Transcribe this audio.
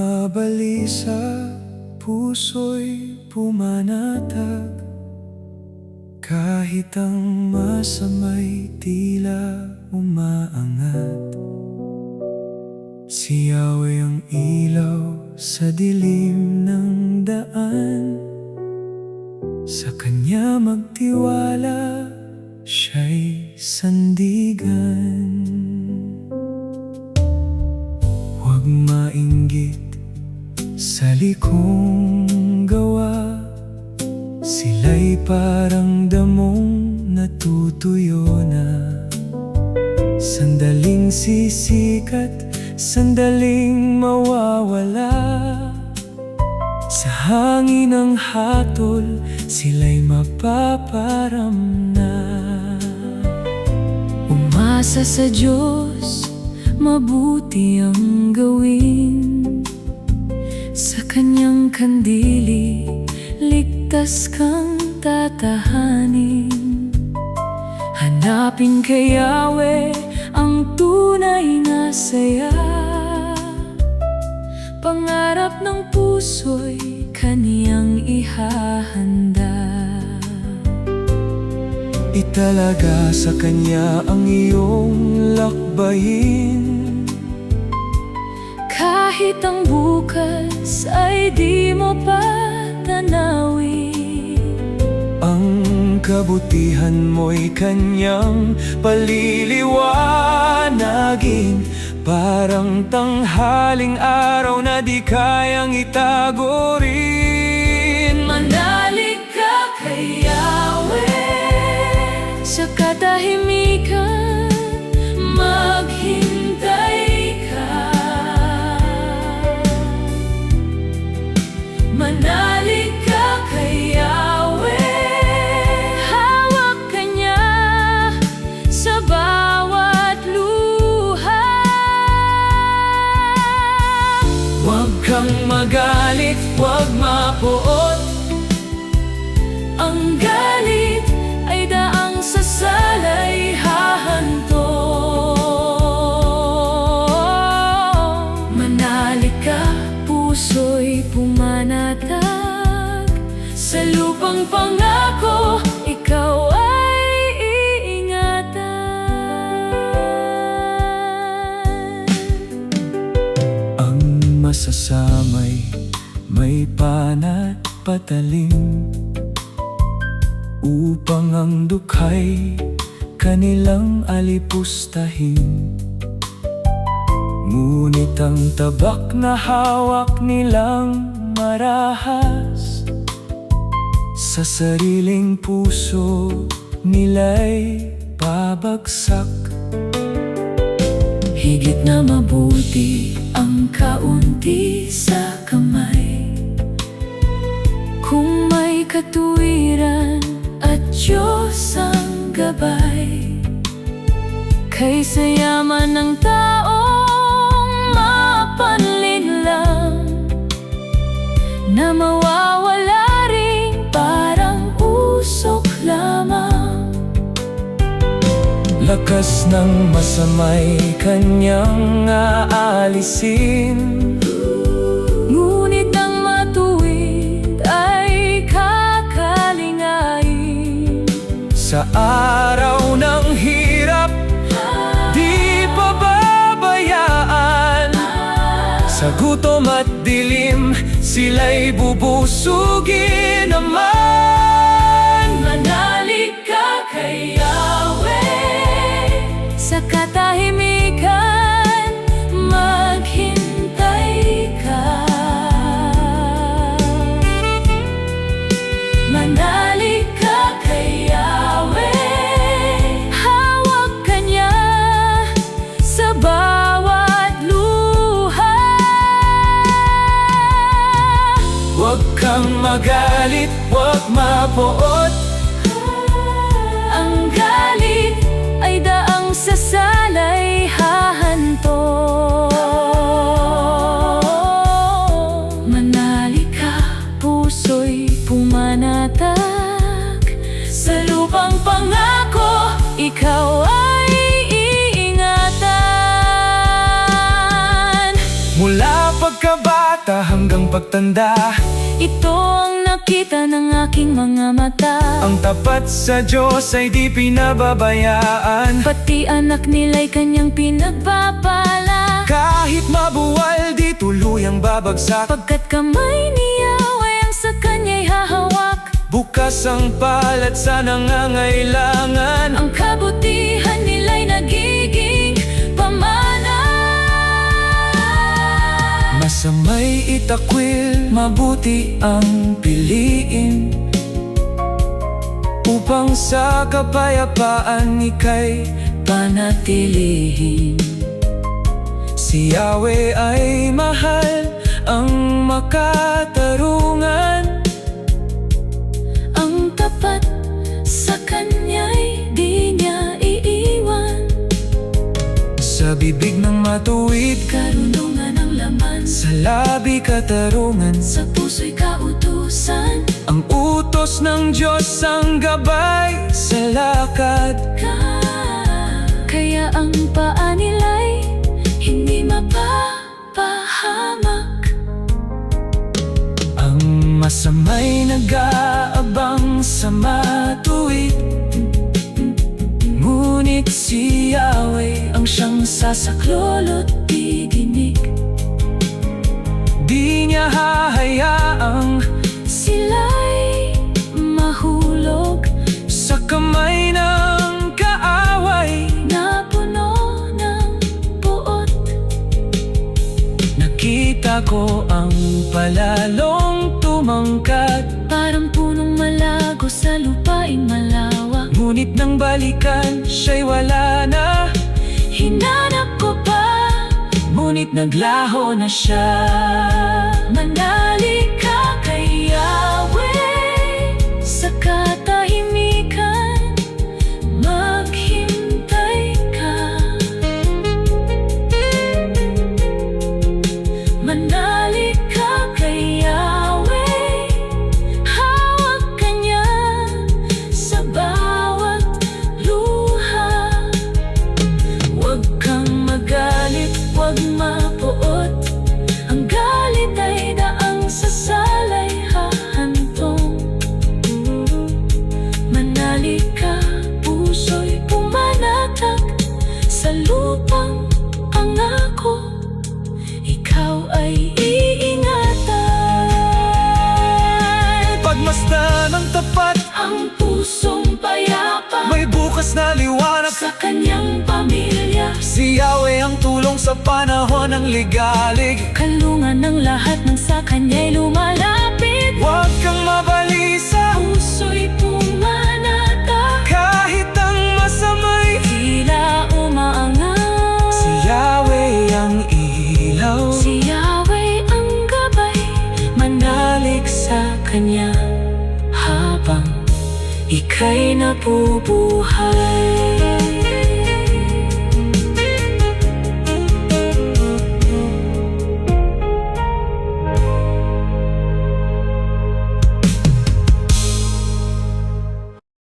mga balisa, puso'y pumanatag. Kahit ang masama'y tila umaangat. Si Yahweh ang ilaw sa dilim ng daan. Sa Kanya magtiwala, siya'y sandigan. Huwag mainggit sa likong gawa, sila'y parang damong natutuyo na. Sandaling sisikat, sandaling mawawala. Sa hangin ng hatol, sila'y mapaparam na. Umasa sa Diyos, mabuti ang gawin. Sa Kanyang kandili, ligtas kang tatahanin. Hanapin kay Yahweh ang tunay na saya. Pangarap ng puso'y Kaniyang ihahanda. Italaga sa Kanya ang iyong lakbayin. Kahit ang bukas ay di mo pa tanawin, Ang kabutihan mo'y Kanyang paliliwanagin. Parang tanghaling araw na di kayang itago rin. manalig ka kay Yahweh sa katahimikan, maghintay ka. Manalig ka kay Yahweh, hawak ka niya sa bawat luha. Huwag kang magalit, huwag mapuot. Ang galit ay daang sa salay hahanto. Manalig ka, puso'y pumanatag. Sa lupang pangako, ikaw ay iingatan. Ang masasamay may panat patalim, upang ang dukhay kanilang alipustahin. Ngunit ang tabak na hawak nilang marahas, sa sariling puso nila'y babagsak. Higit na mabuti ang kaunti sa kamay, kung may katuwiran at Diyos ang gabay, kaysa yaman ng taong mapanlin lang, na mawawala ring parang usok lamang. Lakas ng masamay Kanyang aalisin, Ngunit ang matuwid ay kakalingain. sa araw ng hirap di pababayaan. Sa gutom at dilim sila'y bubusugin naman. Manalig ka kay Yahweh sa katahimikan, maghintay ka. Manalig ka kay Yahweh, hawak ka niya sa bawat luha. Huwag kang magalit, huwag mapuot. Ang galit ay daang sa salay hahanto. Manalig ka, puso'y pumanatag. Sa lupang pangako, ikaw ay iingatan. Mula pagkabata hanggang pagtanda, ito ang nakita ng aking mga mata. ang tapat sa Diyos ay di pinababayaan. Pati anak nila'y kanyang pinagbabala. Kahit mabuwal di tuluyang babagsak, Pagkat kamay ni Yahweh ang sa kanya'y hahawak. bukas ang palad sa nangangailangan. Ang kabutihan nila'y nagiging pamana. Masamay itakwil, mabuti ang piliin, upang sa kapayapaan ika'y Panatilihin. si Yahweh ay mahal, ang makatarungan. Ang tapat sa kanya'y di niya iiwan. Sa bibig ng matuwid, Karunungan ang laman, sa labi katarungan. sa puso'y kautusan Ang utos ng Diyos ang gabay sa lakad. ka. Kaya ang paa nila'y hindi mapapahamak. Ang masamay nag-aabang sa matuwid, ngunit si Yahweh ang siyang sasaklolo't didinig. Di niya hahayaang Sila'y mahulog sa kamay ng kaaway. na puno ng puot. Nakita ko ang palalong tumangkad, Parang punong malago sa lupaing malawak. ngunit nang balikan siya'y wala na. Hinanap ko pa, Ngunit naglaho na siya. manali ka kay Yahweh sa katahimikan. Maghintay ka, manali ka kay Yahweh. Hawak ka niya sa bawat luha. Huwag kang magalit, huwag mapuot. Ang galit ay daang sasalay hahantong. Manali ka, puso'y pumanatag sa lupang pangako. Ikaw ay iingatan. Pagmasdan ng tapat, Ang pusong payapa may bukas na liwanag. sa kanyang pamilya. Si Yahweh ang tulong sa panahon ng ligalig. Kalungan ng lahat ng sa kanya'y lumalapit. Huwag kang mabalisa, Puso'y pumanatag, kahit ang masamay. tila umaangat. Si Yahweh ang ilaw, Si Yahweh ang gabay, manalig sa kanya habang ika'y nabubuhay.